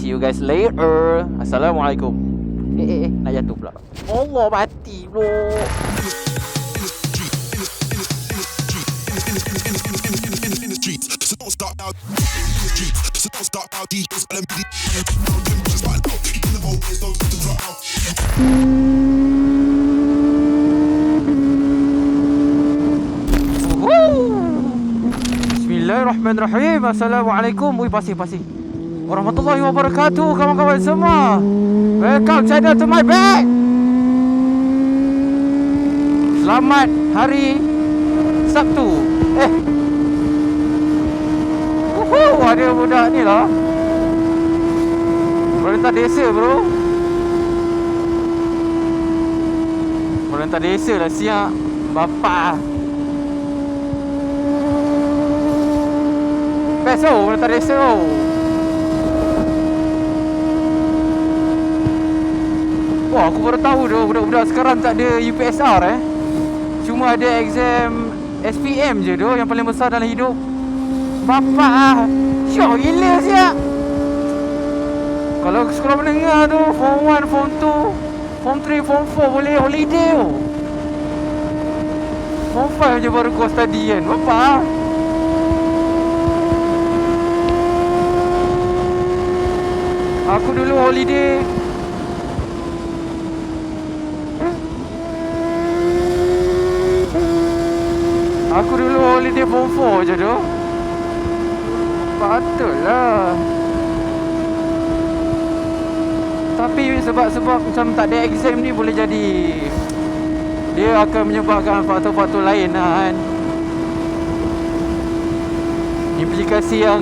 See you guys later. Assalamualaikum. Nak jatuh pula. Allah, mati bro. Bismillahirrahmanirrahim. Assalamualaikum. Pasir warahmatullahi wabarakatuh, kawan-kawan semua. Welcome channel to my back. Selamat hari Sabtu. Ada budak ni lah, Pemerintah desa bro. Pemerintah desa lah siap bapa. Best pemerintah desa Wah, aku baru tahu dah budak-budak sekarang tak ada UPSR Cuma ada exam SPM je doh, yang paling besar dalam hidup. Bapak syok gila siap. Kalau sekolah menengah tu, Form 1, Form 2, Form 3, Form 4 boleh holiday Form 5 je baru kau study kan. Bapak aku dulu holiday Form 4 je tu. Patutlah. Tapi sebab macam tak ada exam ni, boleh jadi dia akan menyebabkan faktor-faktor lain kan. Implikasi yang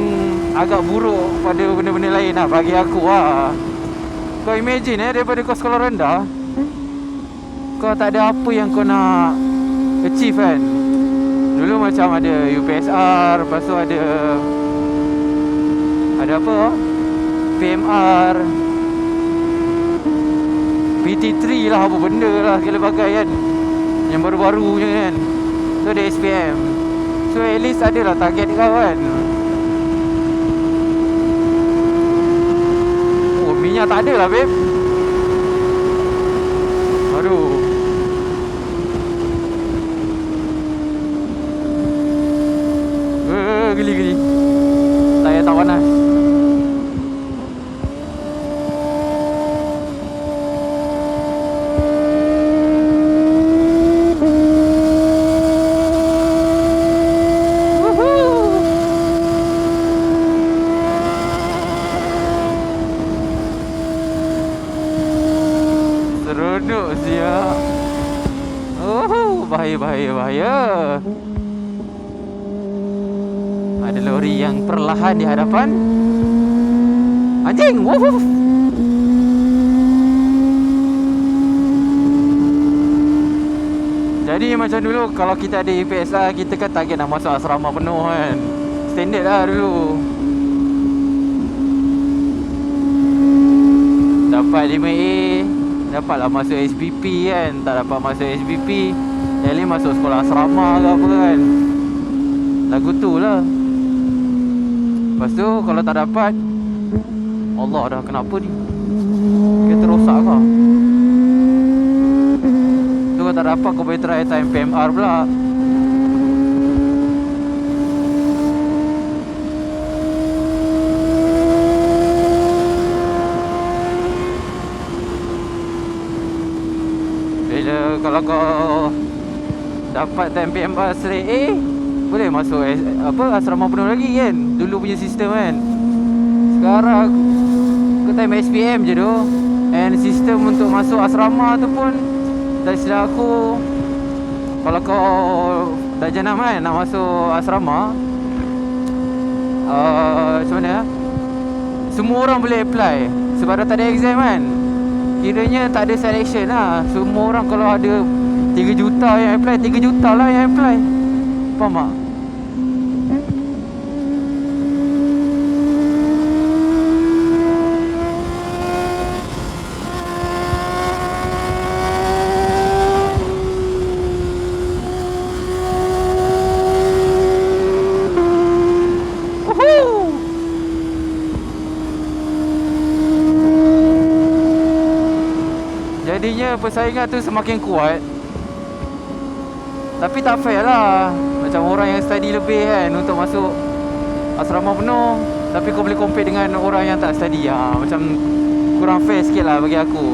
agak buruk pada benda-benda lain bagi aku Kau imagine daripada kau sekolah rendah, kau tak ada apa yang kau nak achieve kan. Dulu macam ada UPSR, lepas tu ada apa PMR, PT3 lah, apa benda lah segala bagai kan, yang baru-baru je kan. So ada SPM. So at least ada lah target kau kan. Oh, minyak tak ada lah babe. Aduh. Geli. Saya tak panas. Seronok siap. Bahaya. Ada lori yang perlahan di hadapan. Anjing. Jadi macam dulu kalau kita ada UPSR, kita kan target nak masuk asrama penuh kan. Standard lah dulu. Dapat 5A, dapatlah masuk SPP kan. Tak dapat masuk SPP, jadi masuk sekolah asrama ke apa kan. Lagu tu lah. Lepas tu kalau tak dapat, Allah dah kenapa ni, kereta rosak kau. Tu kalau tak dapat, kau boleh try time PMR pula. Kalau kau dapat time PMR straight A, boleh masuk asrama penuh lagi kan. Dulu punya sistem kan. Sekarang kau time SPM je tu. And sistem untuk masuk asrama tu pun, dari silap aku, kalau kau dah jenam kan nak masuk asrama, macam mana, semua orang boleh apply. Sebab dah tak ada exam kan, kiranya tak ada selection lah. Semua orang, kalau ada 3 juta yang apply, 3 juta lah yang apply. Faham tak? Jadinya persaingan tu semakin kuat. Tapi tak fair lah. Macam orang yang study lebih kan untuk masuk asrama penuh, tapi kau boleh compare dengan orang yang tak study. Macam kurang fair sikit lah bagi aku.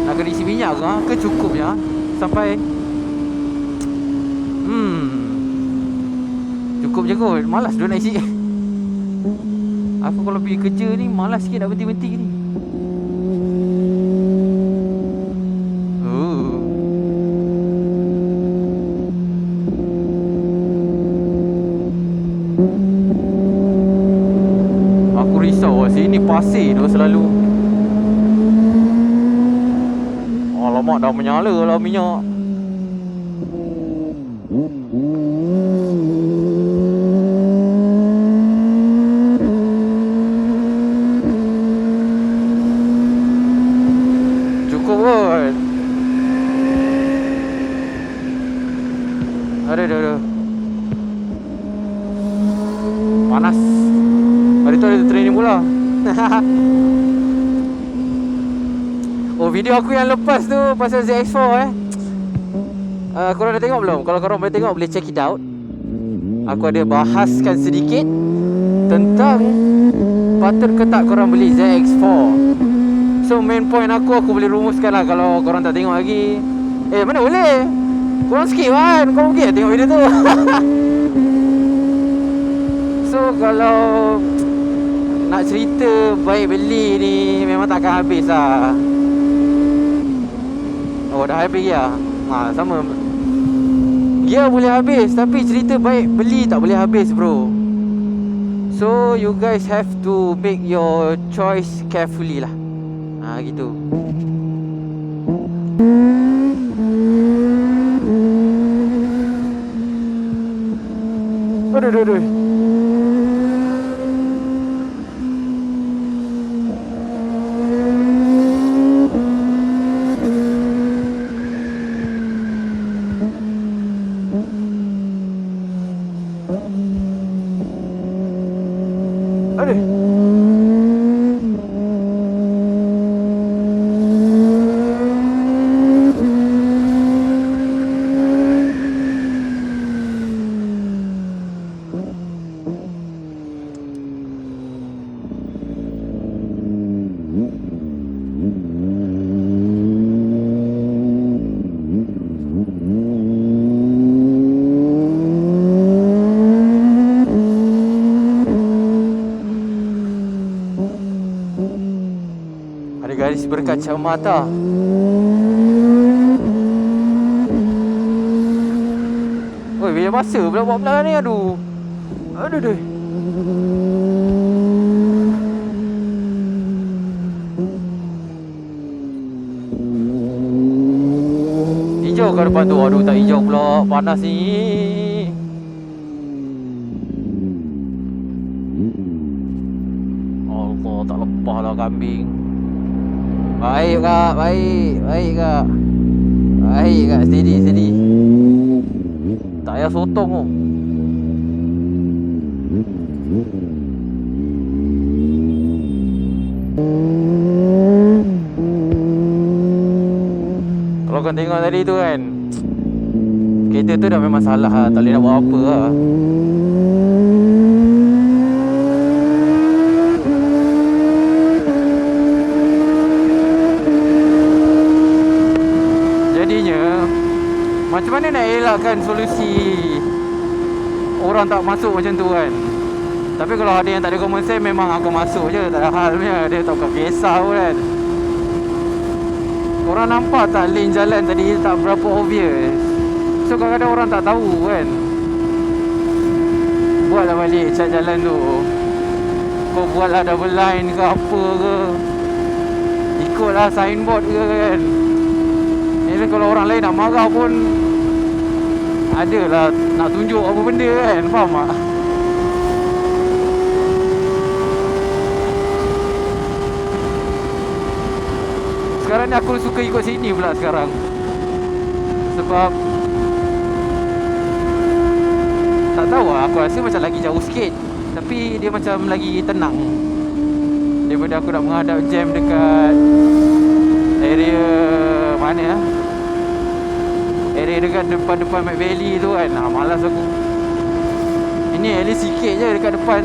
Nak kena isi minyak ke cukup je sampai cukup je kot. Malas dia nak isi. Aku kalau pergi kerja ni malas sikit nak berhenti-berhenti ni. Aku risau lah sini pasir tu selalu. Alamak, dah menyala lah minyak. Cukup kot. Ada. Panas. Hari tu ada training pula. Oh, video aku yang lepas tu pasal ZX4 korang dah tengok belum? Kalau korang boleh tengok, boleh check it out. Aku ada bahaskan sedikit tentang patut ke tak korang beli ZX4. So main point aku boleh rumuskan lah. Kalau korang tak tengok lagi, mana boleh, korang skip kan. Korang pergi tengok video tu. So kalau nak cerita baik beli ni memang takkan habis lah. Oh, dah habis ya? Sama. Gear boleh habis, tapi cerita baik beli tak boleh habis bro. So you guys have to make your choice carefully lah. Gitu. Aduh. Ada garis berkacamata. Oi, bila masa pula buat belakang ni. Aduh. Hijau ke depan tu? Aduh, tak hijau pula. Panas ni. Allah, tak lepas lah kambing. Baik kak, baik kak. Baik kak, steady. Tak payah sotong tu. Kalau kau tengok tadi tu kan, kereta tu dah memang salah lah. Tak boleh nak buat apa lah. Macam mana nak elakkan solusi orang tak masuk macam tu kan? Tapi kalau ada yang tak ada common sense, memang aku masuk je. Tak ada hal punya. Dia tak bukan kisah pun kan. Korang nampak tak lane jalan tadi tak berapa obvious. So kadang-kadang orang tak tahu kan. Buatlah balik cat jalan tu. Kau buatlah double line ke apa ke, ikutlah signboard ke kan. Even kalau orang lain nak marah pun adalah nak tunjuk apa benda kan. Faham tak? Sekarang ni aku suka ikut sini pula sekarang. Sebab tak tahu lah, aku rasa macam lagi jauh sikit, tapi dia macam lagi tenang daripada aku nak menghadap jam dekat area mana ah? Area dekat depan-depan Mac Valley tu kan. Malas aku. Ini at least sikit je dekat depan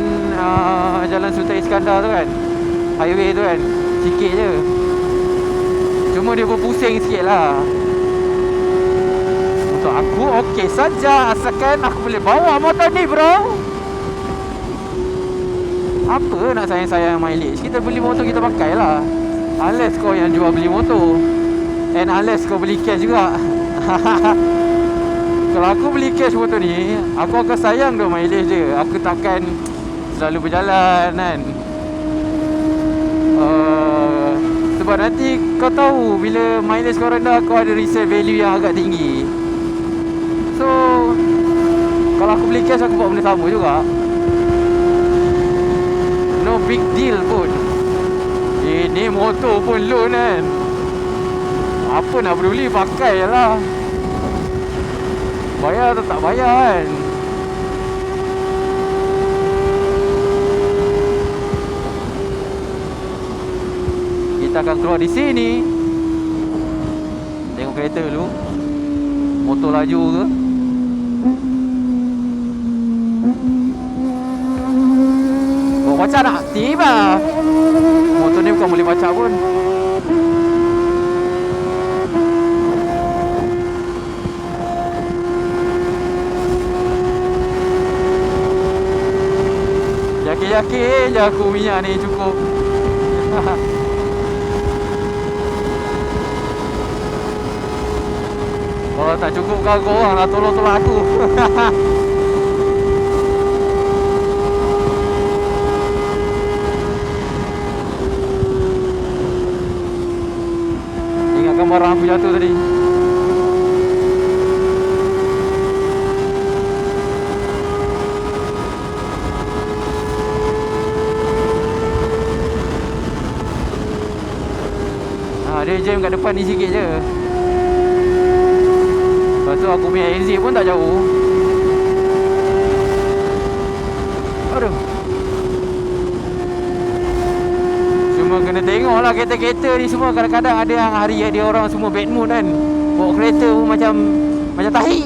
Jalan Sultan Iskandar tu kan, highway tu kan. Sikit je. Cuma dia berpusing sikit lah. Untuk aku okey saja, asalkan aku boleh bawa motor ni bro. Apa nak sayang-sayang mileage? Kita beli motor kita pakai lah. Unless kau yang jual beli motor, and unless kau beli cash juga. Kalau aku beli cash motor ni, aku akan sayang dah mileage dia. Aku takkan selalu berjalan kan. Sebab nanti kau tahu bila mileage kau rendah, kau ada resale value yang agak tinggi. So kalau aku beli cash, aku buat benda sama juga. No big deal pun. Ini motor pun loan kan. Apa nak peduli, pakai je lah. Bayar atau tak bayar kan. Kita akan keluar di sini. Tengok kereta dulu. Motor laju ke? Oh, baca nak? Tiba. Motor ni bukan boleh baca pun. Yakin je aku minyak ni cukup. Kalau tak cukup, kau orang lah tolong-tolong aku. Ingat gambar aku jatuh tadi. Dia jam kat depan ni sikit je. Lepas tu aku punya exit pun tak jauh. Aduh. Cuma kena tengok lah kereta-kereta ni semua. Kadang-kadang ada yang hari dia orang semua bad mood kan. Bawa kereta pun macam tahi.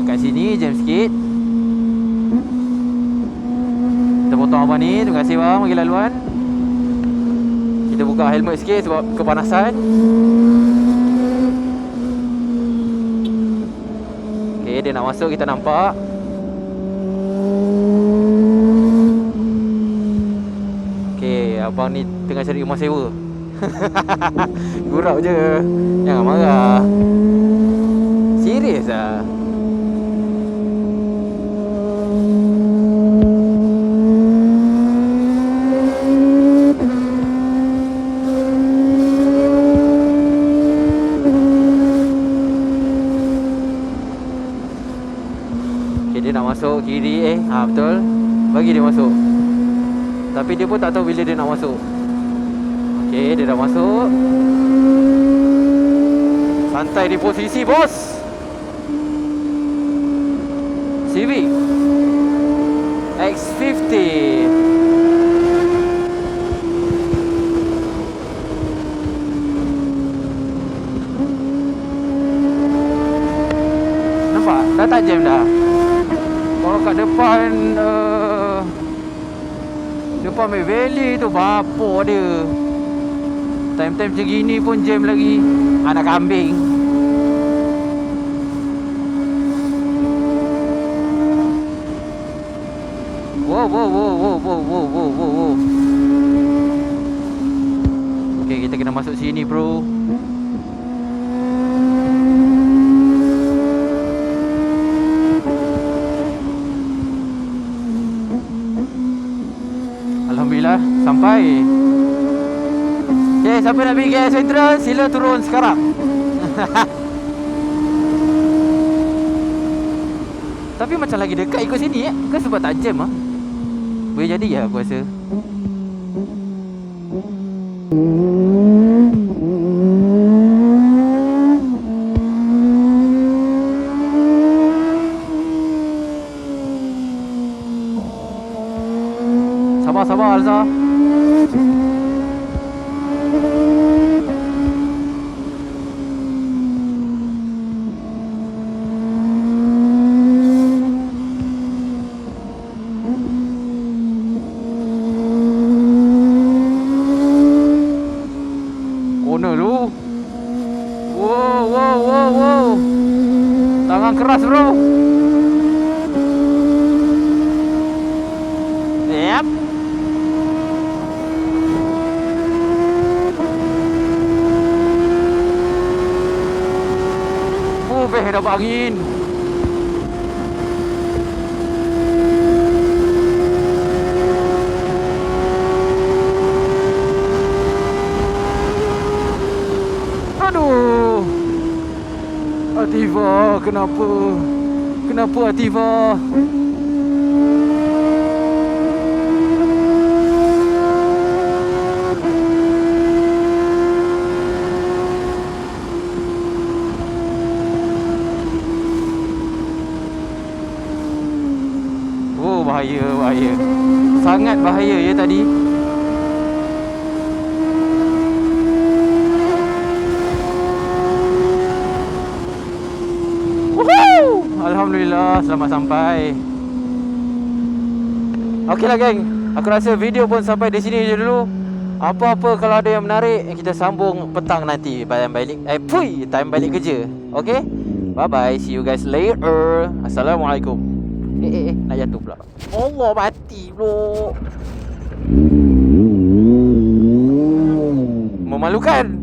Kat sini jam sikit. Kita potong apa ni. Terima kasih bang bagi laluan. Kita buka helmet sikit sebab kepanasan. Okay, dia nak masuk, kita nampak. Okay, abang ni tengah cari rumah sewa. Gurau je. Jangan marah. Serius lah. Dia nak masuk kiri betul. Bagi dia masuk. Tapi dia pun tak tahu bila dia nak masuk. Okey, dia dah masuk. Santai di posisi bos. Civic X50. Nampak? Dah tak jam dah. Kalau kat depan depan Mac Valley tu bapa dia. Time-time macam gini pun jam lagi. Anak kambing. Wow. Okay, kita kena masuk sini bro. Alhamdulillah sampai. Okay, siapa nak pergi KL Central, sila turun sekarang. Tapi macam lagi dekat ikut sini ke sebab tak jam boleh jadi ya aku rasa. Sabar Alza. keras bro. Yep. Dapat angin. Aduh. Ativa, kenapa? Kenapa Ativa? Oh, bahaya, bahaya. Sangat bahaya ya tadi. Woohoo! Alhamdulillah, selamat sampai. Okeylah geng, aku rasa video pun sampai di sini je dulu. Apa-apa kalau ada yang menarik, kita sambung petang nanti time balik kerja. Okay? Bye bye, see you guys later. Assalamualaikum. Nak jatuh pula. Allah, mati bro. Memalukan.